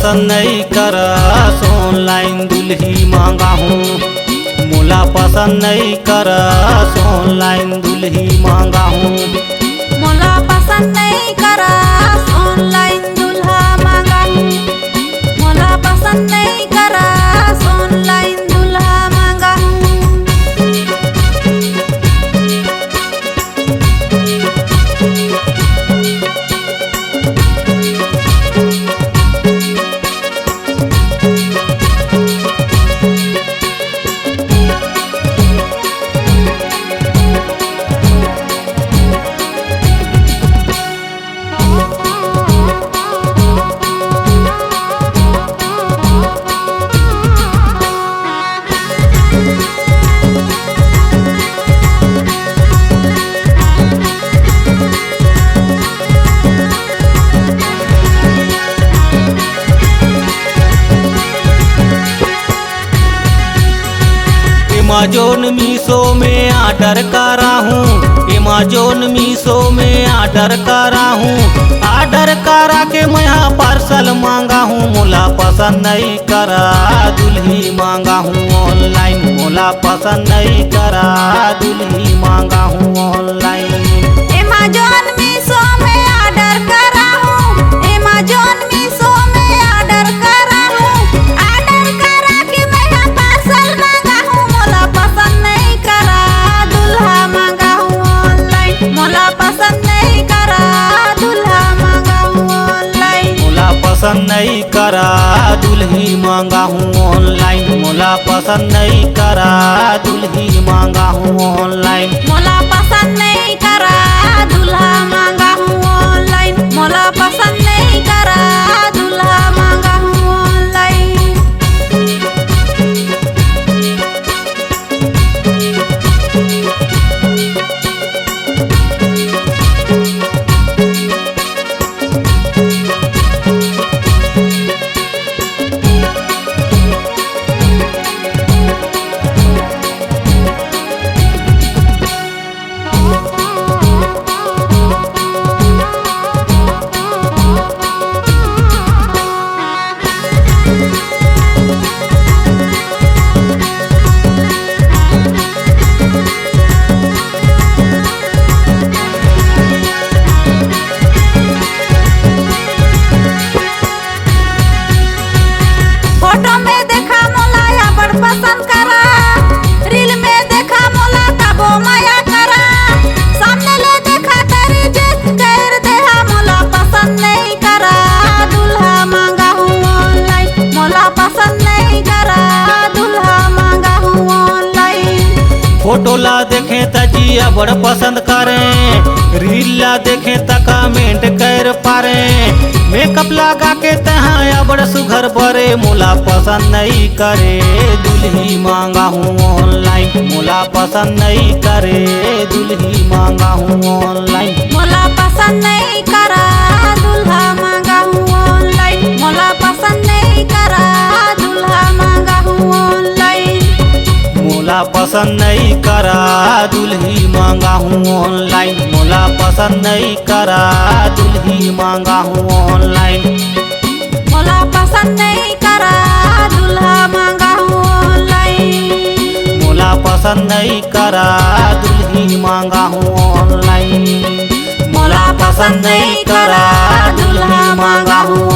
पसंद नहीं करा ऑनलाइन दुल्ही मांगा हूँ। मोला पसंद नहीं करा ऑनलाइन दुल्ही मांगा हूँ। मोला पसंद नहीं करा ऑनलाइन दुल्हा मांगा हूँ। मोला पसंद नहीं करा ऑनलाइन दुल्हा मांगा हूँ। अमेज़न मीशो में ऑर्डर करा हूँ। अमेज़न मीशो में ऑर्डर करा हूँ। ऑर्डर करा के मैं पार्सल मांगा हूँ। मोला पसंद नहीं करा दुल्ही मांगा हूँ ऑनलाइन। मोला पसंद नहीं करा दुल्ही मांगा हूँ ऑनलाइन। अमेज़न मीशो में ऑर्डर करा हूँ। अमेज़न मीशो में ऑर्डर करा हूँ। ऑर्डर करा के मैं पार्सल मांगा हूँ। मोला पसंद नहीं करा दुल्हा मांगा हूँ ऑनलाइन। मोला पसंद नहीं करा दुल्हा मांगा हूँ ऑनलाइन। मोला पसंद नहीं करा दुल्ही मांगा हूँ ऑनलाइन। मोला पसंद नहीं करा दुल्ही मांगा हूँ ऑनलाइन। मोला पसंद नहीं करा दुल्हा मांगा हूँ ऑनलाइन। मोला पसंद नहीं करा दुल्हा मांगा हूँ ऑनलाइन। फोटो में देखा मोला या बड़ पसंद करा। रील में देखा मोला तबो माया करा। सामने ले देखा तेरी जिद कर देहा। मोला पसंद नहीं करा दुल्हा मांगा हूँ ऑनलाइन। मोला पसंद नहीं करा दुल्हा मांगा हूँ ऑनलाइन। फोटो ला देखे त जिया बड़ पसंद करे। रील ला देखे त कमेंट कर पारे। मेकअप लगा के तहाँ बड़ सुघर बरे। मोला पसंद नहीं करे दुल्ही मांगा हूँ ऑनलाइन। मोला पसंद नहीं करे दुल्ही मांगा हूँ ऑनलाइन। मोला पसंद नहीं करा दुल्हा मांगा हूँ ऑनलाइन। मोला पसंद नहीं करा दुल्हा मांगा हूँ ऑनलाइन। मोला पसंद नहीं करा दुल्ही मांगा हूँ ऑनलाइन। मोला पसंद नहीं करा दुल्ही मांगा हूँ ऑनलाइन। मोला पसंद नहीं करा दुल्हा मांगा हूँ ऑनलाइन। मोला पसंद नहीं करा दुल्ही मांगा हूँ ऑनलाइन। मोला पसंद नहीं करा दुल्हा मांगा हूँ